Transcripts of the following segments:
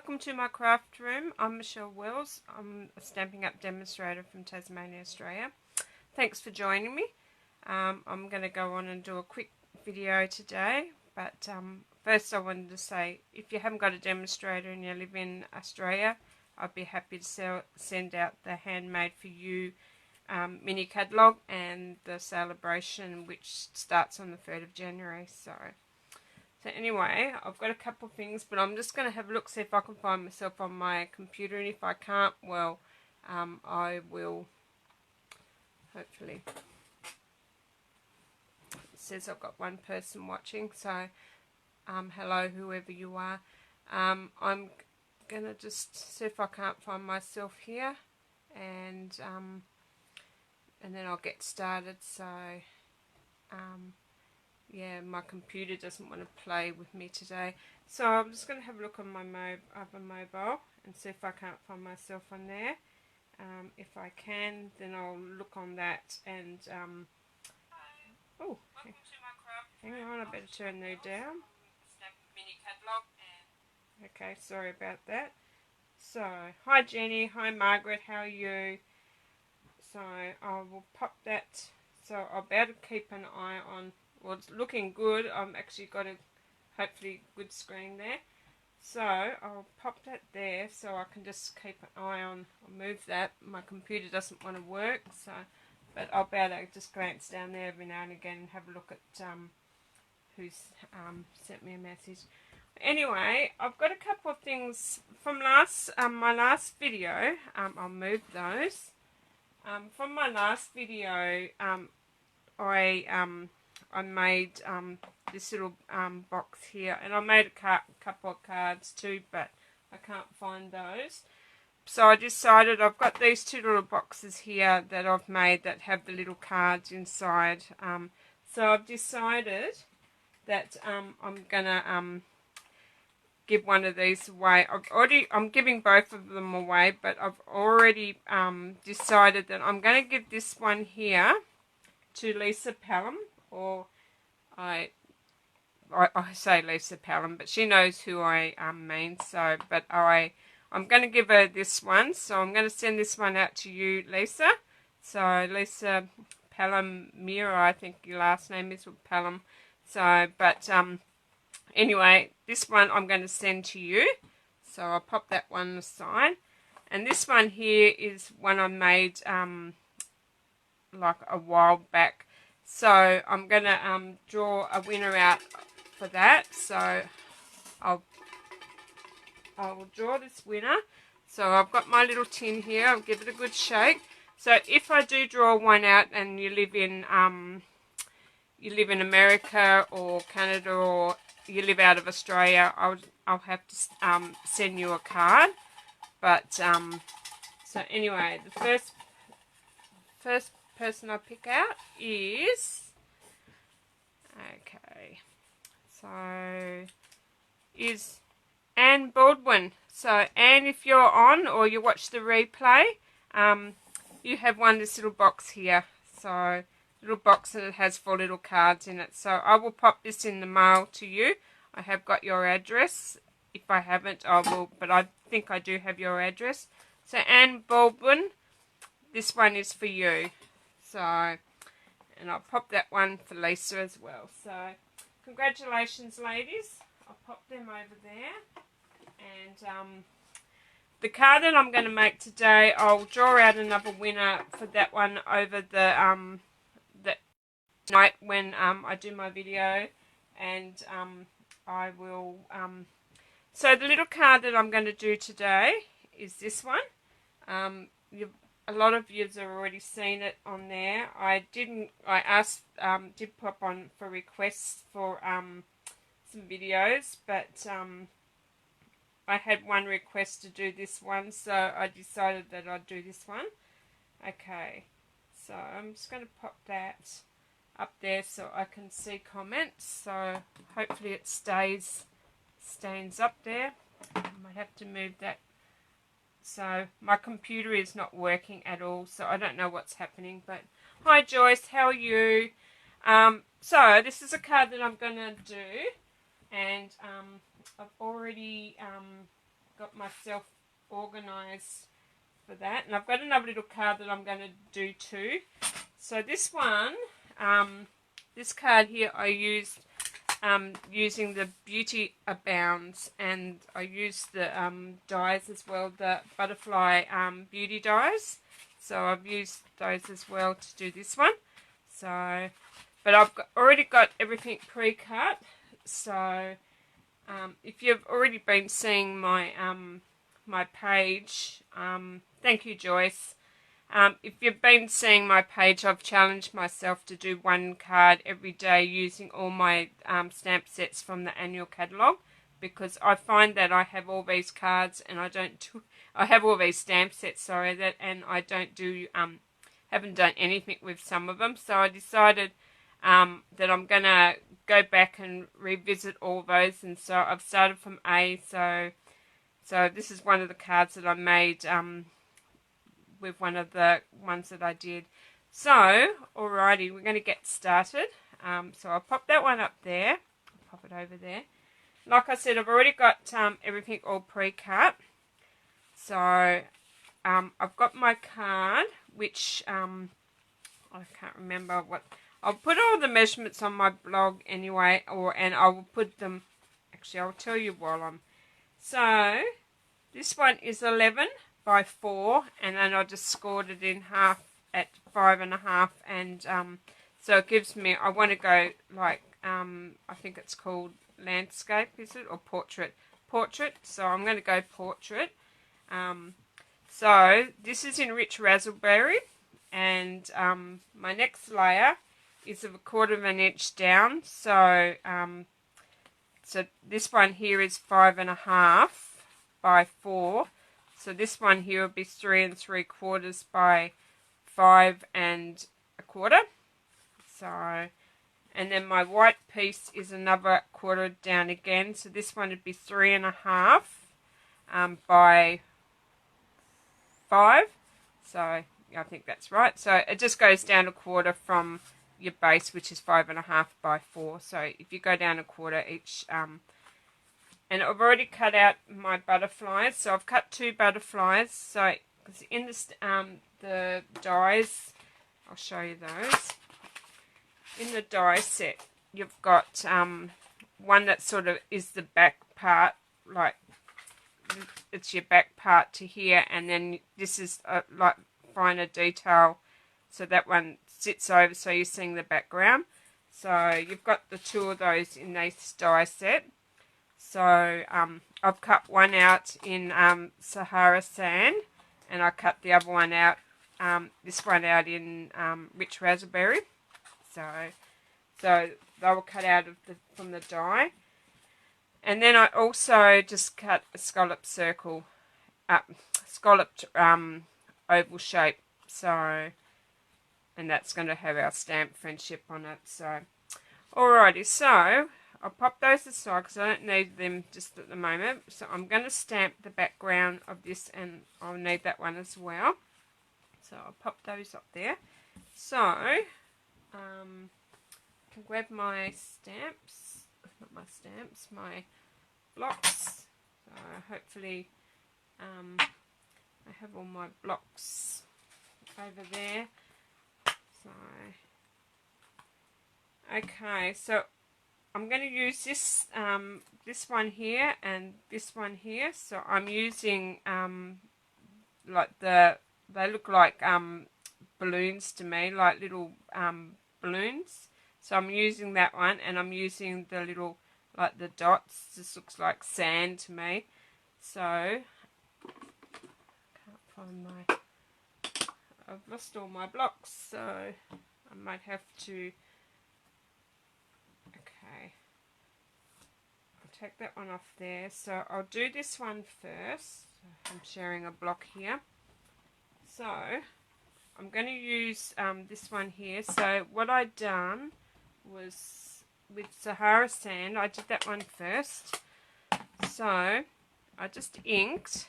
welcome to my craft room. I'm Michelle Wells. I'm a Stampin' Up demonstrator from Tasmania, Australia. Thanks for joining me. I'm going to go on and do a quick video today, but first I wanted to say, if you haven't got a demonstrator and you live in Australia, I'd be happy to send out the Handmade for You mini catalogue and the celebration, which starts on the 3rd of January. So anyway, I've got a couple of things, but I'm just going to have a look, see if I can find myself on my computer, and if I can't, well, I will, hopefully. It says I've got one person watching, so hello, whoever you are. I'm going to just see if I can't find myself here, and then I'll get started. So, yeah, my computer doesn't want to play with me today. So I'm just going to have a look on my other mobile and see if I can't find myself on there. If I can, then I'll look on that and... oh, hang on, I better turn those down. Mini catalogue. Okay, sorry about that. So, hi Jenny, hi Margaret, how are you? So I will pop that. So I'll be able to keep an eye on. Well, it's looking good. I've actually got a hopefully good screen there. So I'll pop that there so I can just keep an eye on. I'll move that. My computer doesn't want to work, so but I'll be able to just glance down there every now and again and have a look at who's sent me a message. Anyway, I've got a couple of things from my last video. I'll move those. From my last video, I made this little box here, and I made a couple of cards too, but I can't find those. So I decided, I've got these two little boxes here that I've made that have the little cards inside. So I've decided that I'm gonna give one of these away. I'm giving both of them away, but I've already decided that I'm going to give this one here to Lisa Pelham, or I say Lisa Pelham, but she knows who I mean. So, but I'm going to give her this one. So I'm going to send this one out to you, Lisa. So Lisa Pelham Mira, I think your last name is, with Pelham. So, but anyway, this one I'm going to send to you. So I'll pop that one aside. And this one here is one I made like a while back. So I'm going to draw a winner out for that. So I will draw this winner. So I've got my little tin here. I'll give it a good shake. So if I do draw one out and you live in America or Canada, or you live out of Australia, I'll have to send you a card. But so anyway, the first person I pick out is, okay, so is Anne Baldwin. So Anne, if you're on or you watch the replay, you have won this little box here. So little box, and it has 4 little cards in it. So I will pop this in the mail to you. I have got your address. If I haven't, I will, but I think I do have your address. So Anne Baldwin, this one is for you. So, and I'll pop that one for Lisa as well. So congratulations, ladies. I'll pop them over there. And the card that I'm going to make today, I'll draw out another winner for that one over the night when I do my video, and I will so the little card that I'm going to do today is this one. A lot of you have already seen it on there. I asked did pop on for requests for some videos, but I had one request to do this one, so I decided that I'd do this one. Okay, so I'm just going to pop that up there so I can see comments. So hopefully it stays up there. I might have to move that. So my computer is not working at all, so I don't know what's happening. But hi Joyce, how are you? So this is a card that I'm going to do, and I've already got myself organised for that. And I've got another little card that I'm going to do too. So this one, this card here I used using the Beauty Abounds, and I used the dies as well, the butterfly beauty dies. So I've used those as well to do this one. So, but I've already got everything pre-cut. So if you've already been seeing my my page, thank you, Joyce. If you've been seeing my page, I've challenged myself to do one card every day using all my stamp sets from the annual catalogue, because I find that I have all these cards and I don't do, I have all these stamp sets, sorry, that, and I don't do, haven't done anything with some of them. So I decided that I'm going to go back and revisit all those, and so I've started from A. So this is one of the cards that I made with one of the ones that I did. So, alrighty, we're going to get started. So I'll pop that one up there. I'll pop it over there. Like I said, I've already got everything all pre-cut. So I've got my card, which I can't remember what. I'll put all the measurements on my blog anyway, and I will put them. Actually, I'll tell you while I'm. So this one is 11 by 4, and then I just scored it in half at 5.5, and so it gives me. I want to go like I think it's called landscape, is it, or portrait? Portrait. So I'm going to go portrait. So this is in rich raspberry, and my next layer is of 1/4 inch down. So so this one here is 5.5 by 4. So this one here will be 3 3/4 by 5 1/4. So, and then my white piece is another 1/4 down again. So this one would be 3.5 by 5. So I think that's right. So it just goes down 1/4 from your base, which is 5.5 by 4. So if you go down 1/4 each, and I've already cut out my butterflies. So I've cut 2 butterflies. So because in the dies, I'll show you those. In the die set, you've got one that sort of is the back part, like it's your back part to here, and then this is like finer detail. So that one sits over, so you're seeing the background. So you've got the 2 of those in this die set. So I've cut one out in Sahara sand, and I cut the other one out, this one out in rich raspberry. So they were cut out of from the die. And then I also just cut a scallop circle, scalloped oval shape. So, and that's going to have our stamp friendship on it. So, alrighty, so I'll pop those aside because I don't need them just at the moment. So I'm going to stamp the background of this, and I'll need that one as well. So I'll pop those up there. So I can grab my stamps, not my stamps, my blocks. So hopefully I have all my blocks over there. So okay, so I'm going to use this this one here and this one here. So I'm using like they look like balloons to me, like little balloons. So I'm using that one, and I'm using the little, like the dots. This looks like sand to me. So can't find my. I've lost all my blocks, so I might have to. Okay, I'll take that one off there. So I'll do this one first. I'm sharing a block here. So I'm going to use this one here. So what I done was with Sahara sand, I did that one first. So I just inked,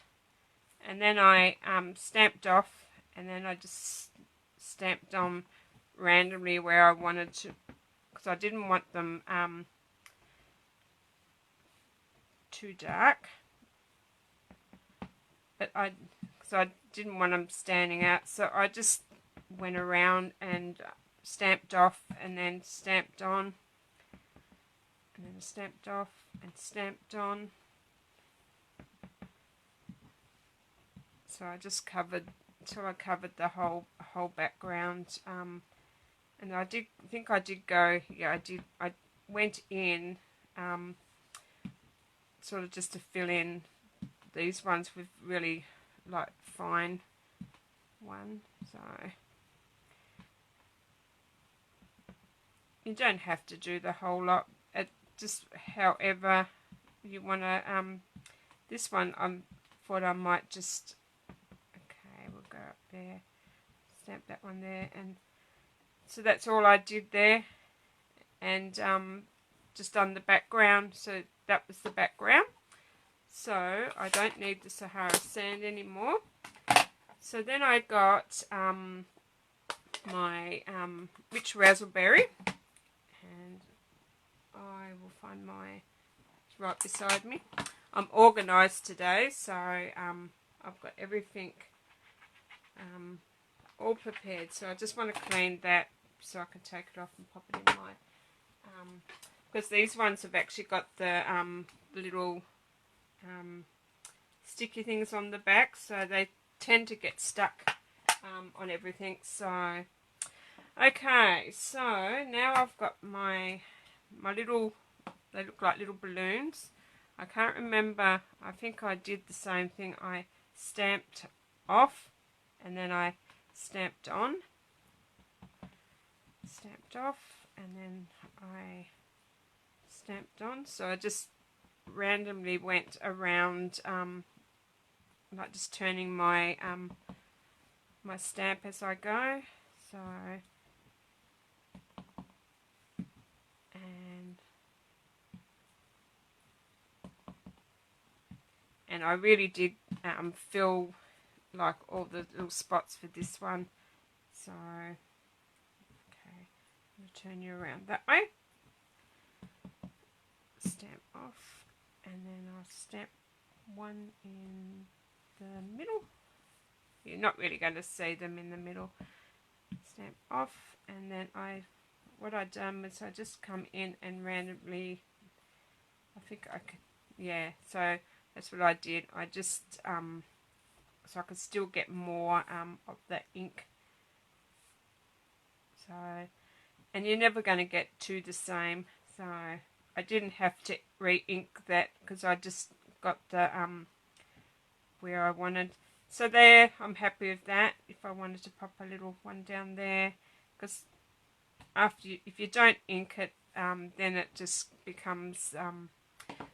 and then I stamped off, and then I just stamped on randomly where I wanted to, because I didn't want them too dark. but because I didn't want them standing out, so I just went around and stamped off and then stamped on, and then stamped off and stamped on. So I just covered until I covered the whole background, and I think I did go. Yeah, I did. I went in sort of just to fill in these ones with really like fine one. So you don't have to do the whole lot. It just however you want to. This one I thought I might just. Okay, we'll go up there, stamp that one there, and so that's all I did there, and just done the background. So that was the background. So I don't need the Sahara sand anymore. So then I got my rich raspberry, and I will find my, it's right beside me. I'm organised today, so I've got everything all prepared. So I just want to clean that so I can take it off and pop it in my, because these ones have actually got the little sticky things on the back, so they tend to get stuck on everything. So okay, so now I've got my little, they look like little balloons. I can't remember, I think I did the same thing. I stamped off and then I stamped on, stamped off, and then I stamped on. So I just randomly went around like just turning my my stamp as I go. So and I really did fill like all the little spots for this one. So okay, I'm going to turn you around that way, stamp off, and then I'll stamp one in the middle. You're not really going to see them in the middle. Stamp off, and then what I done was I just come in and randomly, I think I could, yeah, so that's what I did. I just so I could still get more of the ink. So, and you're never going to get two the same, so I didn't have to re-ink that because I just got the where I wanted. So there, I'm happy with that. If I wanted to pop a little one down there, because if you don't ink it, then it just becomes.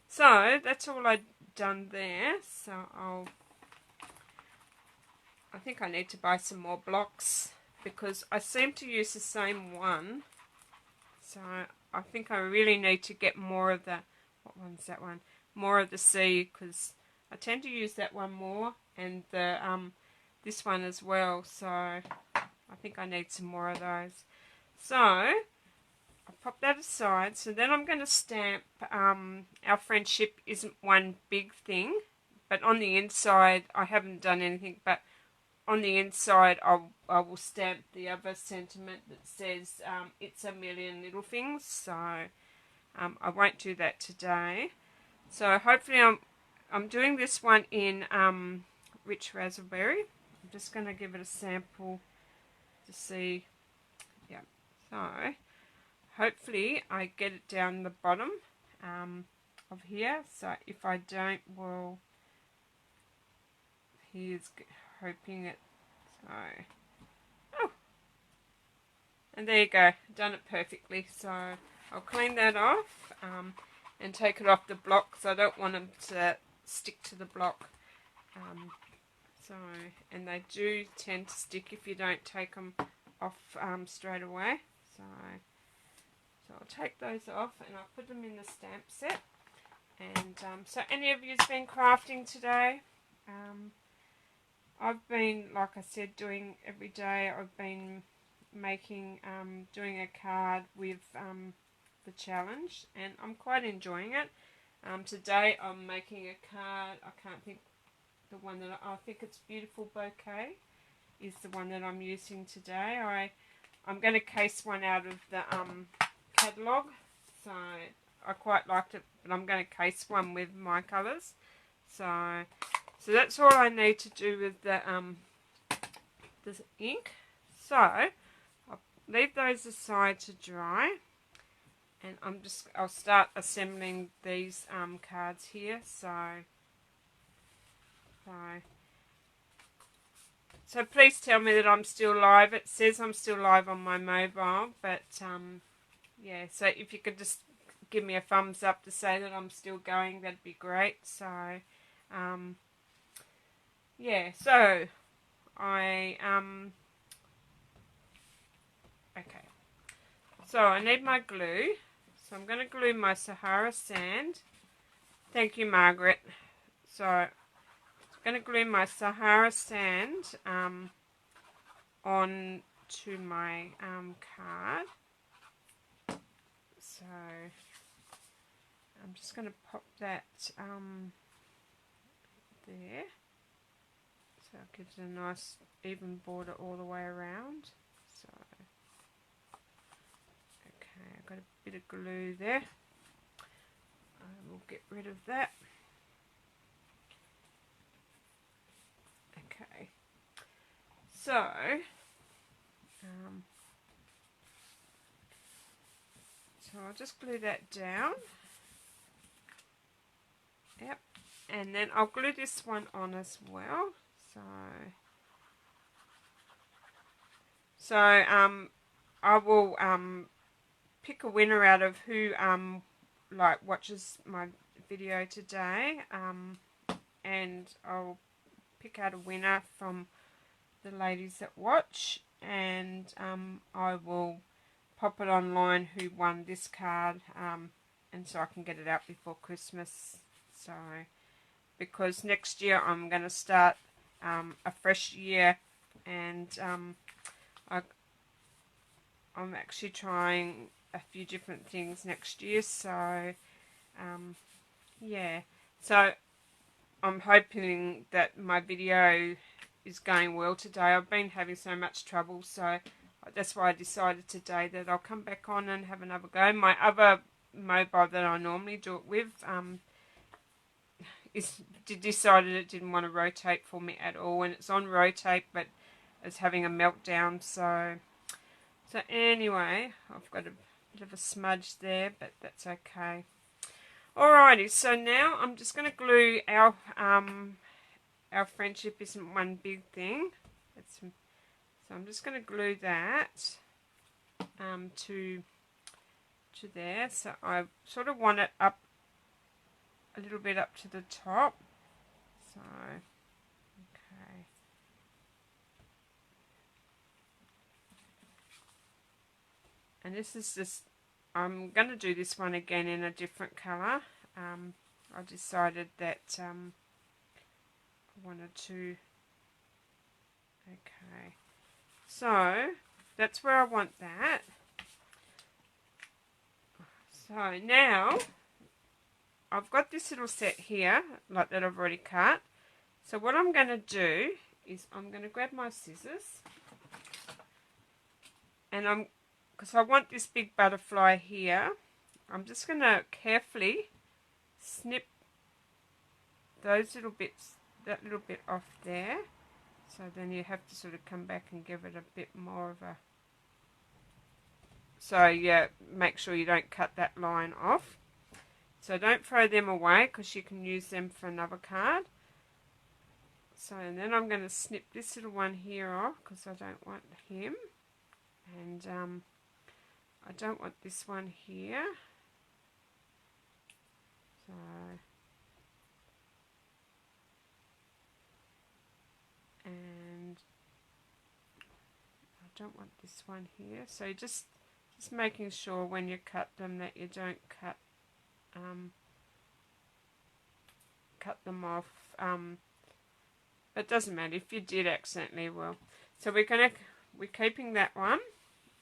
So that's all I've done there. So I think I need to buy some more blocks because I seem to use the same one. So I think I really need to get more of the, what one's that one? More of the C, because I tend to use that one more, and the this one as well. So I think I need some more of those. So I'll pop that aside. So then I'm going to stamp Our Friendship Isn't One Big Thing, but on the inside I haven't done anything, but on the inside I will stamp the other sentiment that says It's a Million Little Things. So I won't do that today. So hopefully I'm doing this one in Rich Raspberry. I'm just going to give it a sample to see. Yeah, so hopefully I get it down the bottom of here. So if I don't, well, here's hoping it. So, oh, and there you go, done it perfectly. So I'll clean that off and take it off the block because I don't want them to stick to the block. So, and they do tend to stick if you don't take them off straight away. So I'll take those off and I'll put them in the stamp set. And so any of you's been crafting today? I've been, like I said, doing every day. I've been making, doing a card with the challenge, and I'm quite enjoying it. Today I'm making a card. I can't think the one that I think it's Beautiful Bouquet is the one that I'm using today. I'm going to case one out of the catalogue, so I quite liked it, but I'm going to case one with my colours. So that's all I need to do with the ink. So I'll leave those aside to dry, and I'll start assembling these cards here. So please tell me that I'm still live. It says I'm still live on my mobile, but yeah, so if you could just give me a thumbs up to say that I'm still going, that'd be great. So yeah, so okay, so I need my glue, so I'm going to glue my Sahara sand. Thank you, Margaret. So I'm going to glue my Sahara sand on to my card. So I'm just going to pop that there, so it gives it a nice even border all the way around. So okay, I've got a bit of glue there. We'll get rid of that. Okay, so I'll just glue that down. Yep, and then I'll glue this one on as well. So I will pick a winner out of who like watches my video today, and I'll pick out a winner from the ladies that watch, and I will pop it online who won this card, and so I can get it out before Christmas. So because next year I'm going to start a fresh year, and I'm actually trying a few different things next year. So yeah, so I'm hoping that my video is going well today. I've been having so much trouble, so that's why I decided today that I'll come back on and have another go. My other mobile that I normally do it with decided it didn't want to rotate for me at all, and it's on rotate, but it's having a meltdown. So anyway, I've got a bit of a smudge there, but that's okay. Alrighty, so now I'm just going to glue our friendship isn't one big thing. So I'm just going to glue that to there. So I sort of want it up a little bit up to the top. So okay. And this is just, I'm going to do this one again in a different colour. I decided that I wanted to, okay, so that's where I want that. So now I've got this little set here, like that I've already cut. So what I'm going to do is I'm going to grab my scissors, and because I want this big butterfly here, I'm just going to carefully snip those little bits, that little bit off there. So then you have to sort of come back and give it a bit more of a, so yeah, make sure you don't cut that line off. So don't throw them away, because you can use them for another card. So and then I'm going to snip this little one here off, because I don't want him. And I don't want this one here. So and I don't want this one here. So just making sure when you cut them that you don't cut them off. It doesn't matter if you did accidentally. Well, so we're keeping that one,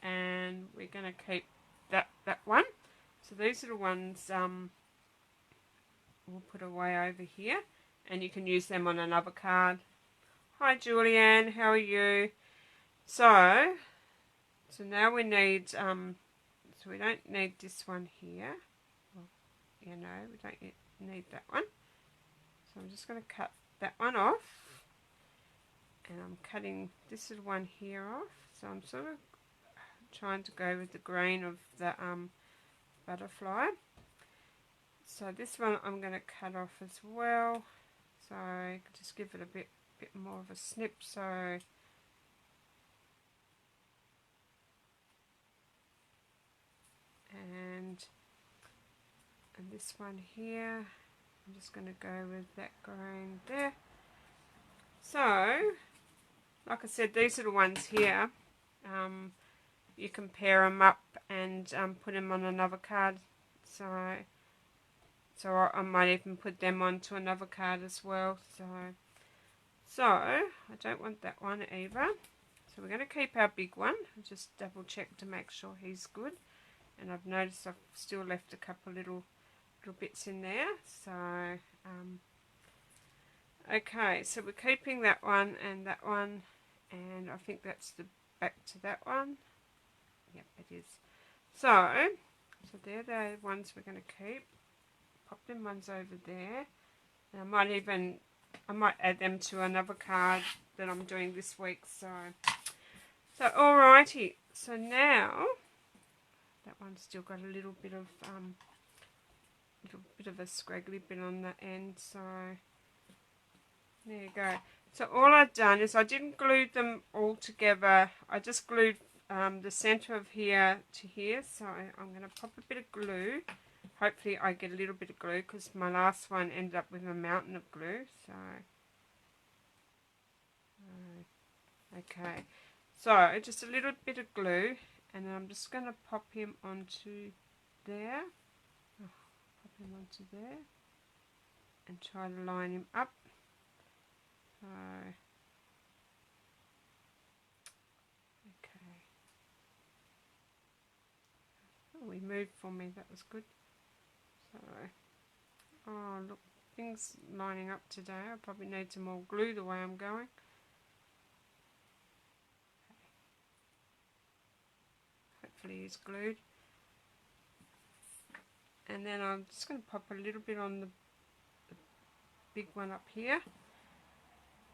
and we're gonna keep that one. So these little ones we'll put away over here, and you can use them on another card. Hi Julianne, how are you? So now we need, so we don't need this one here. Well, you know, we don't need that one. So I'm just going to cut that one off. And I'm cutting this little one here off. So I'm sort of trying to go with the grain of the butterfly. So this one I'm going to cut off as well. So just give it a bit more of a snip. So and this one here, I'm just going to go with that grain there. So like I said, these little ones here, you can pair them up and put them on another card. So I might even put them onto another card as well. So I don't want that one either. So we're going to keep our big one. I'll just double check to make sure he's good. And I've noticed I've still left a couple little bits in there. So okay, so we're keeping that one, and I think that's the back to that one. Yep, it is. So they're the ones we're going to keep. Pop them ones over there. And I might add them to another card that I'm doing this week. So alrighty. So now that one's still got a little bit of a scraggly bit on the end. So there you go. So all I've done is I didn't glue them all together. I just glued the center of here to here. So I'm going to pop a bit of glue. Hopefully I get a little bit of glue, because my last one ended up with a mountain of glue. So okay, so just a little bit of glue, and then I'm just going to pop him onto there. Pop him onto there and try to line him up. So okay, oh, he moved for me, that was good. So oh look, things lining up today. I probably need some more glue the way I'm going. Hopefully he's glued. And then I'm just going to pop a little bit on the big one up here,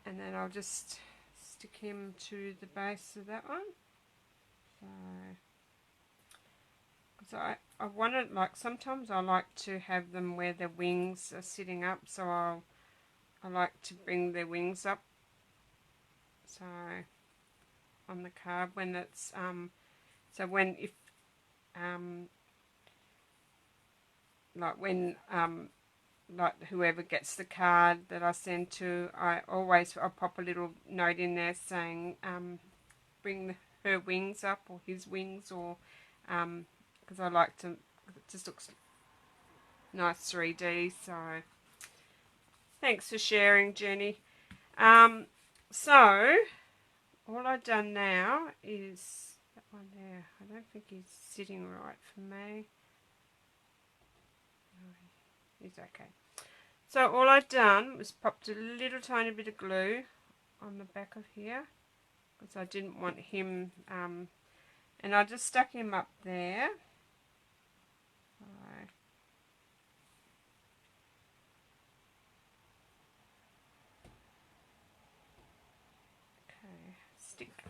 and then I'll just stick him to the base of that one. So I want it, like, sometimes I like to have them where their wings are sitting up, so I like to bring their wings up. So on the card when it's like whoever gets the card that I send to, I'll pop a little note in there saying bring her wings up, or his wings, or because I like to, it just looks nice 3D. So thanks for sharing, Jenny. So all I've done now is that one there. I don't think he's sitting right for me. He's okay. So all I've done was popped a little tiny bit of glue on the back of here, because I didn't want him, and I just stuck him up there. Okay, stick.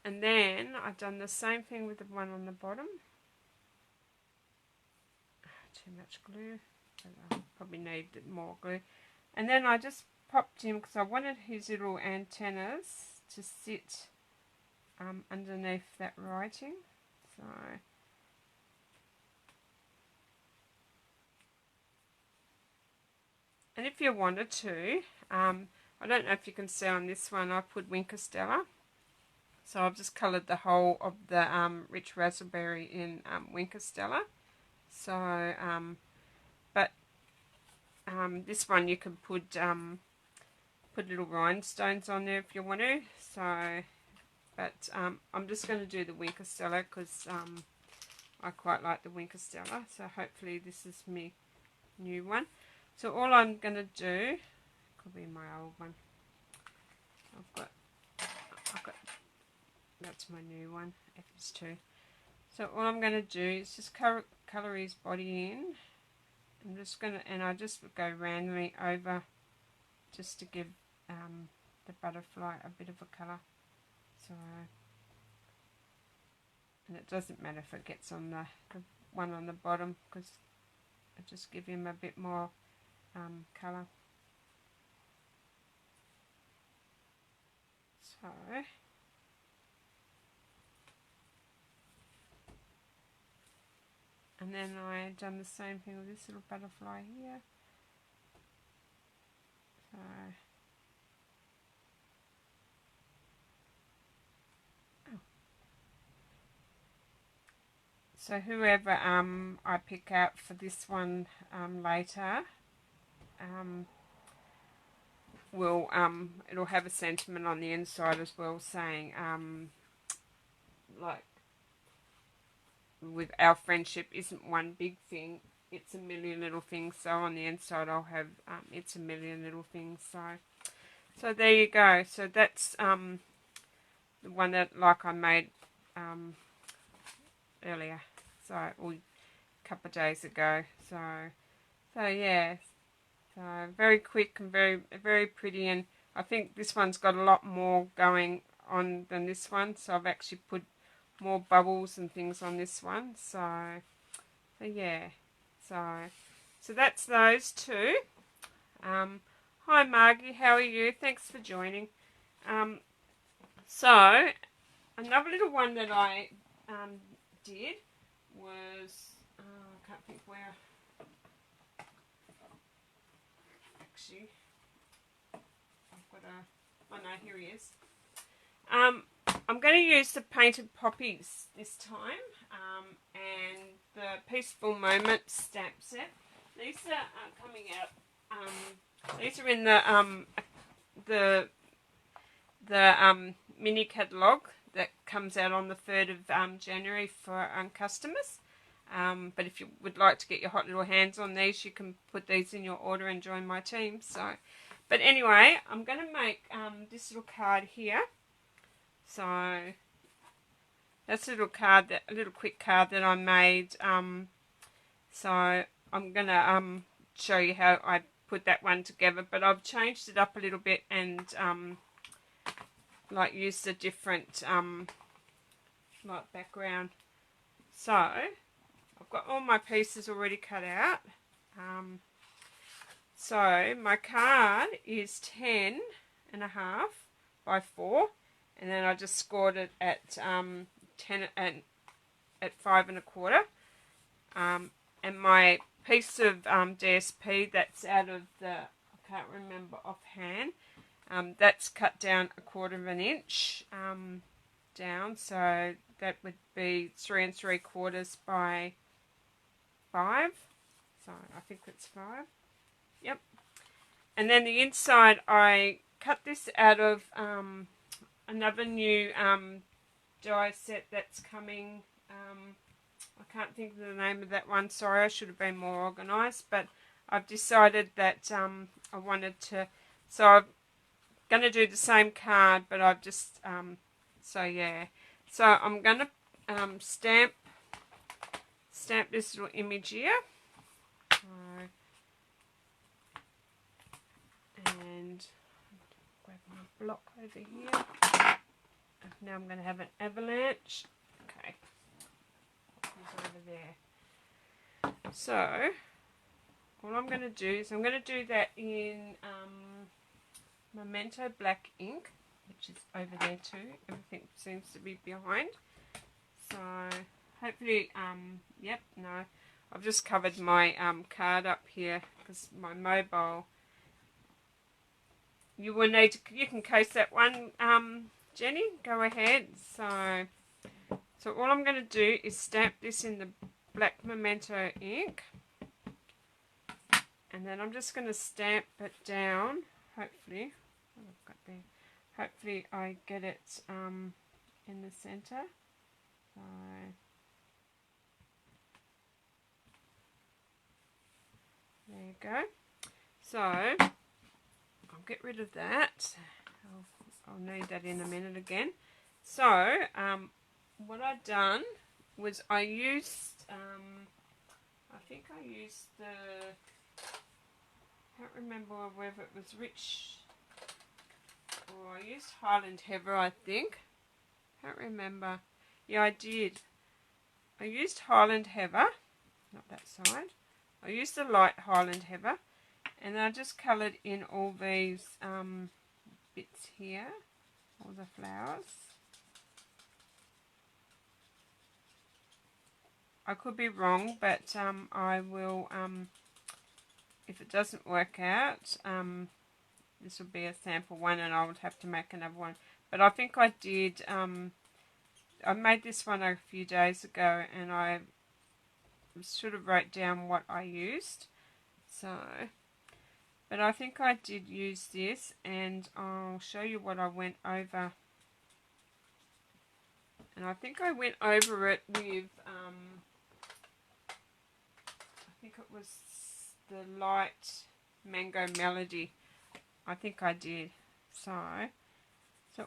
And then I've done the same thing with the one on the bottom. Too much glue. I probably need more glue. And then I just popped him, because I wanted his little antennas to sit underneath that writing. So and if you wanted to, I don't know if you can see on this one, I put Winker Stella. So I've just coloured the whole of the rich raspberry in Winker Stella. So this one you can put little rhinestones on there if you want to. So, but I'm just going to do the Winker Stella, because I quite like the Winker Stella. So hopefully this is my new one. So all I'm going to do, could be my old one. I've got, that's my new one, FS2. So all I'm going to do is just colour his body in. I'm just going to, and I just go randomly over just to give the butterfly a bit of a colour. So, and it doesn't matter if it gets on the one on the bottom, because I just give him a bit more colour. So, and then I done the same thing with this little butterfly here. So, so whoever I pick out for this one later, will it'll have a sentiment on the inside as well, saying like, with our friendship isn't one big thing, it's a million little things. So on the inside I'll have it's a million little things. So there you go. So that's the one that I made earlier, so a couple of days ago. So yeah, so very quick and very pretty, and I think this one's got a lot more going on than this one. So I've actually put more bubbles and things on this one. So yeah, so that's those two. Hi Margie, how are you? Thanks for joining. So another little one that I did was, I can't think where, actually, I've got a, oh no, here he is. I'm going to use the painted poppies this time, and the Peaceful Moment stamp set. These are coming out. These are in the mini catalogue that comes out on the 3rd of January for customers. But if you would like to get your hot little hands on these, you can put these in your order and join my team. So, but anyway, I'm going to make this little card here. So that's a little card, a little quick card that I made. So I'm going to show you how I put that one together, but I've changed it up a little bit and like used a different like background. So I've got all my pieces already cut out. So my card is 10.5 by 4, and then I just scored it at 10 and at 5 1/4. And my piece of DSP that's out of the, I can't remember offhand, that's cut down 1/4 inch down, so that would be 3 3/4 by 5. So I think it's 5. Yep. And then the inside, I cut this out of another new die set that's coming. I can't think of the name of that one. Sorry, I should have been more organised. But I've decided that I wanted to. So I'm going to do the same card, but I've just. So yeah. So I'm going to stamp this little image here. And grab my block over here. Now I'm going to have an avalanche. Okay. Over there. So all I'm going to do is I'm going to do that in Memento black ink, which is over there too. Everything seems to be behind. So hopefully, yep, no, I've just covered my card up here because my mobile. You will need to. You can case that one, Jenny. Go ahead. So all I'm going to do is stamp this in the black Memento ink, and then I'm just going to stamp it down. Hopefully, what I've got there. Hopefully I get it in the center. So there you go. So I'll get rid of that. I'll need that in a minute again. So what I've done was I used, I think I used I can't remember whether it was Rich, or I used Highland Heather, I think. Can't remember. Yeah, I did. I used Highland Heather, not that side. I used the light Highland Heather, and I just coloured in all these bits here, all the flowers. I could be wrong, but I will, if it doesn't work out, this will be a sample one and I would have to make another one. But I think I did, I made this one a few days ago and I sort of wrote down what I used. So, but I think I did use this, and I'll show you what I went over. And I think I went over it with, I think it was the light Mango Melody. I think I did. So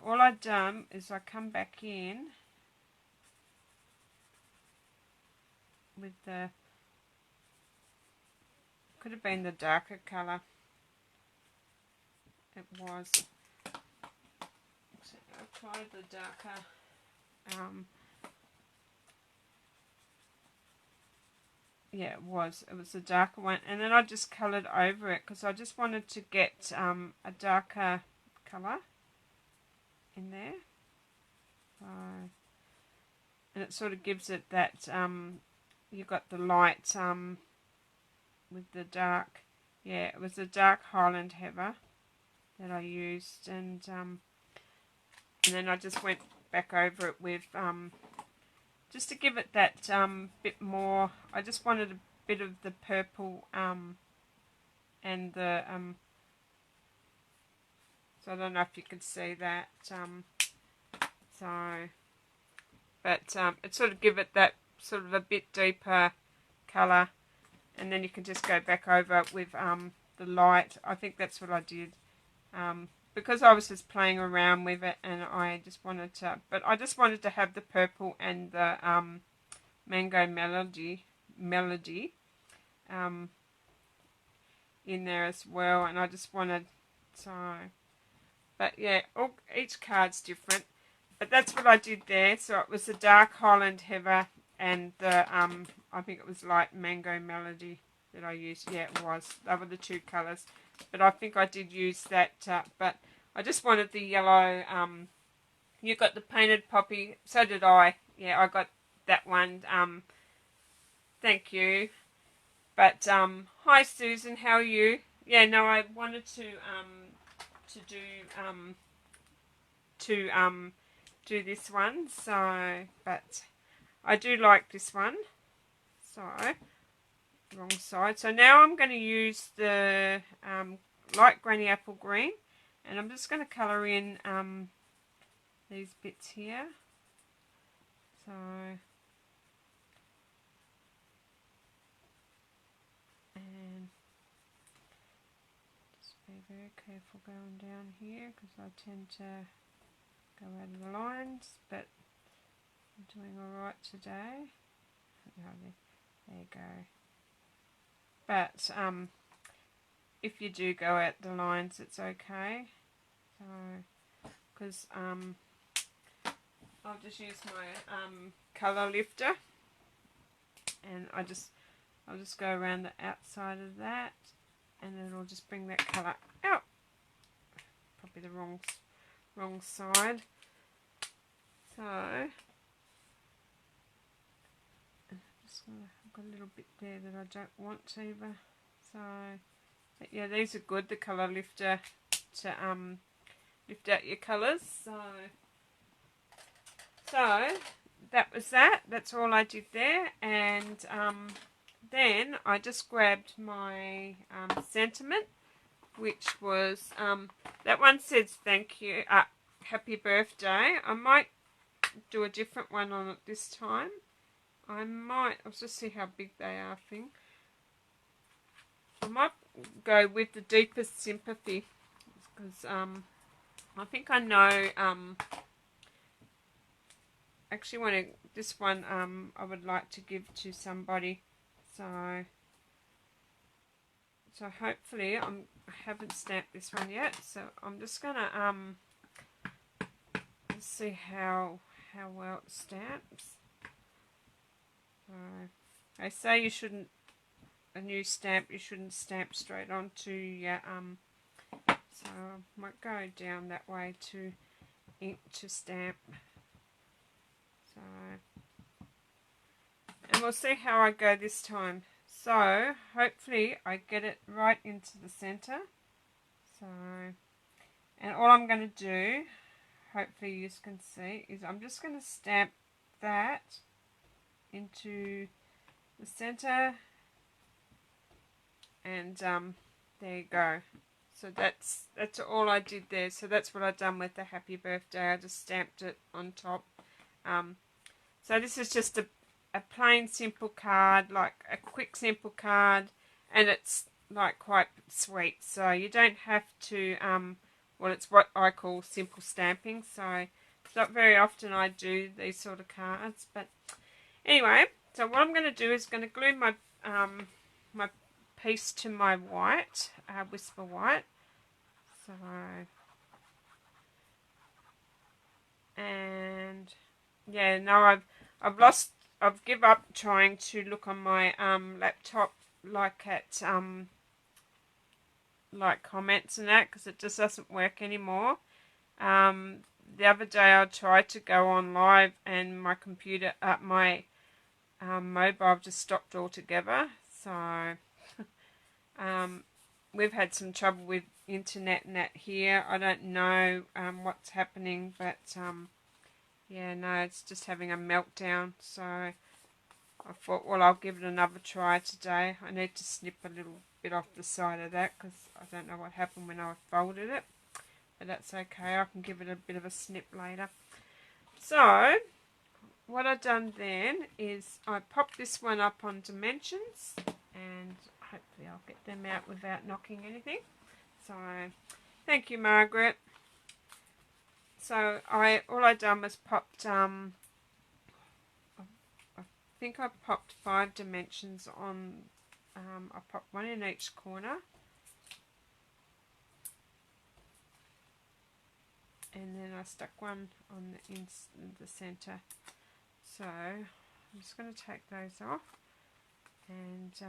all I've done is I come back in with the, could have been the darker colour. It was, I tried the darker, yeah, it was a darker one, and then I just coloured over it because I just wanted to get a darker colour in there. And it sort of gives it that, you got the light with the dark, yeah, it was the dark Highland Heather that I used, and then I just went back over it with, just to give it that bit more, I just wanted a bit of the purple and the, so I don't know if you could see that, but it sort of give it that sort of a bit deeper colour, and then you can just go back over it with the light. I think that's what I did, because I was just playing around with it, and I just wanted to, but I just wanted to have the purple and the Mango Melody in there as well, and I just wanted, so, but yeah, each card's different, but that's what I did there. So it was the dark Highland Heather and the I think it was light Mango Melody that I used. Yeah, it was. They were the two colours, but I think I did use that, but I just wanted the yellow. You got the painted poppy, so did I. Yeah, I got that one. Thank you. But hi Susan, how are you? Yeah, no, I wanted to do this one. So, but I do like this one. So, wrong side. So now I'm going to use the light granny apple green, and I'm just going to colour in these bits here. So, and just be very careful going down here because I tend to go out of the lines, but I'm doing alright today. There you go. But if you do go out the lines, it's okay. So, because I'll just use my colour lifter, and I'll just go around the outside of that, and it'll just bring that colour out. Probably the wrong side. So I've got a little bit there that I don't want either. So, but yeah, these are good, the colour lifter, to lift out your colours. So that was that. That's all I did there. And then I just grabbed my sentiment, which was that one says thank you, happy birthday. I might do a different one on it this time. I'll just see how big they are. I might go with the deepest sympathy, because I think I know, actually want to, this one I would like to give to somebody, so hopefully I haven't stamped this one yet, so I'm just gonna see how well it stamps. So they say you shouldn't, a new stamp, you shouldn't stamp straight onto your so I might go down that way to ink to stamp. So, and we'll see how I go this time. So hopefully I get it right into the center. So, and all I'm going to do, hopefully you can see, is I'm just going to stamp that into the center, and there you go. So that's all I did there. So that's what I've done with the happy birthday. I just stamped it on top. So this is just a plain simple card, like a quick simple card, and it's like quite sweet. So you don't have to, well, it's what I call simple stamping. So it's not very often I do these sort of cards, but anyway. So what I'm going to do is going to glue my my piece to my white, Whisper White. So, and yeah, no, I've give up trying to look on my laptop like at like comments and that, because it just doesn't work anymore. The other day I tried to go on live and my computer, my mobile just stopped altogether. So we've had some trouble with internet and that here. I don't know what's happening, but yeah, no, it's just having a meltdown. So I thought, well, I'll give it another try today. I need to snip a little bit off the side of that, because I don't know what happened when I folded it, but that's okay. I can give it a bit of a snip later. So what I've done then is I popped this one up on dimensions, and hopefully I'll get them out without knocking anything. So thank you, Margaret. So all I done was popped I think I popped 5 dimensions on. I popped one in each corner, and then I stuck one on in the center. So I'm just going to take those off, and so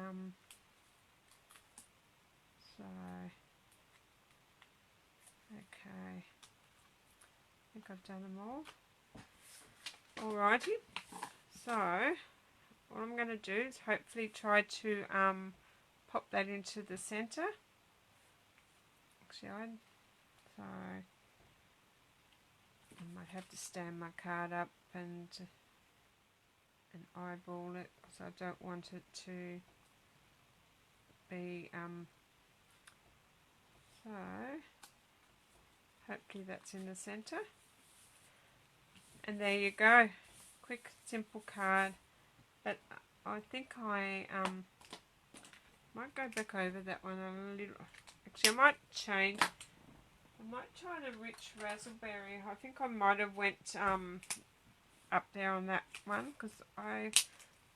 okay, I think I've done them all. Alrighty, so what I'm going to do is hopefully try to pop that into the center. Actually, I might have to stand my card up and eyeball it, because I don't want it to be so hopefully that's in the center, and there you go, quick simple card. But I think I might go back over that one a little. Actually, I might change. I might try the rich raspberry. I think I might have went up there on that one, because I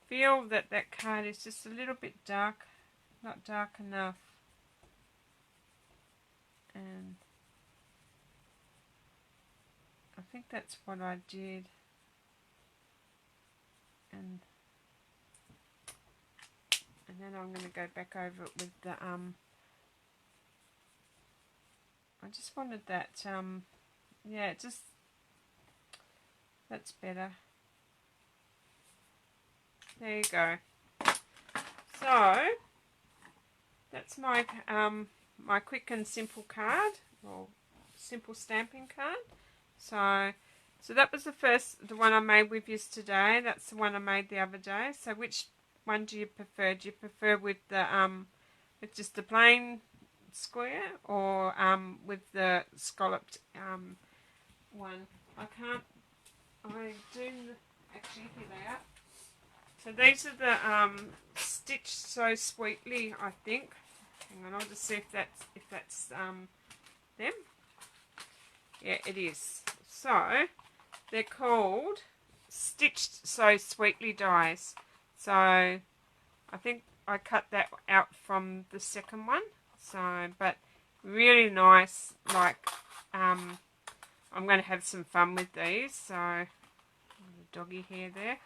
feel that that card is just a little bit dark, not dark enough. And I think that's what I did. And then I'm going to go back over it with the I just wanted that yeah, just that's better. There you go. So that's my my quick and simple card, or simple stamping card. So that was the one I made with you today. That's the one I made the other day. So which one do you prefer? Do you prefer with the with just the plain square, or with the scalloped one? I do actually, here they are. So these are the Stitch So Sweetly, I think. Hang on, I'll just see if that's them. Yeah, it is. So they're called Stitched So Sweetly dies. So I think I cut that out from the second one. So, but really nice. Like, I'm going to have some fun with these. So, doggy hair there.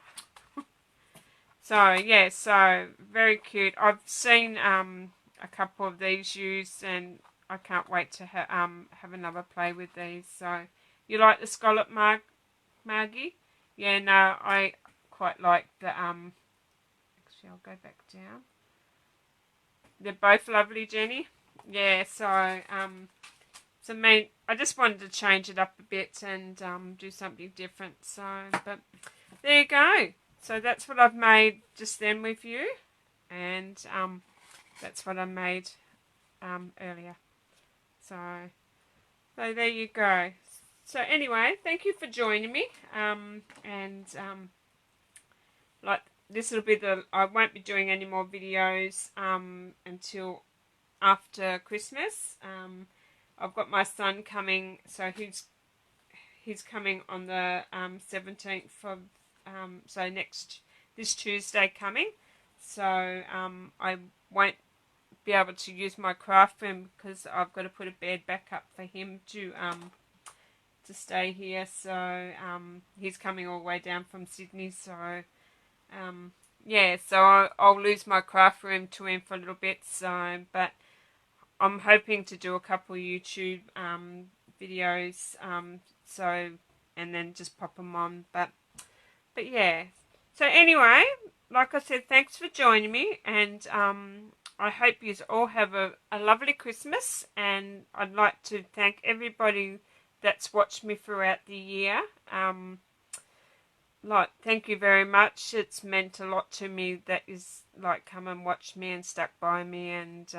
So yeah, so very cute. I've seen a couple of these used, and I can't wait to have another play with these. So you like the scallop Margie? Yeah, no, I quite like the actually I'll go back down. They're both lovely, Jenny. Yeah, so I just wanted to change it up a bit and do something different. So, but there you go. So that's what I've made just then with you, and that's what I made earlier. So there you go. So anyway, thank you for joining me. Like this will be I won't be doing any more videos until after Christmas. I've got my son coming, so he's coming on the 17th of so this Tuesday coming. So I won't be able to use my craft room because I've got to put a bed back up for him to stay here. So he's coming all the way down from Sydney. So yeah, so I'll lose my craft room to him for a little bit. So, but I'm hoping to do a couple of YouTube videos. So, and then just pop them on. But yeah. So anyway, like I said, thanks for joining me, and I hope you all have a lovely Christmas. And I'd like to thank everybody that's watched me throughout the year. Thank you very much. It's meant a lot to me that is come and watch me and stuck by me, and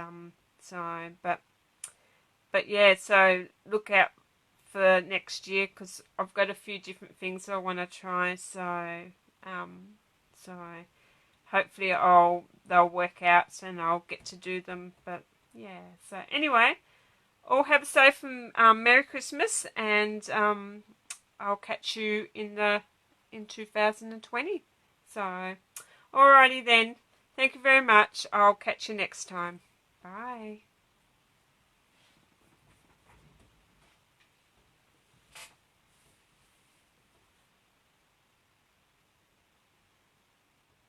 but yeah, so look out for next year because I've got a few different things I want to try. So hopefully they'll work out and I'll get to do them. But yeah, so anyway, all have a safe and Merry Christmas, and I'll catch you in 2020. So alrighty then, thank you very much. I'll catch you next time. Bye.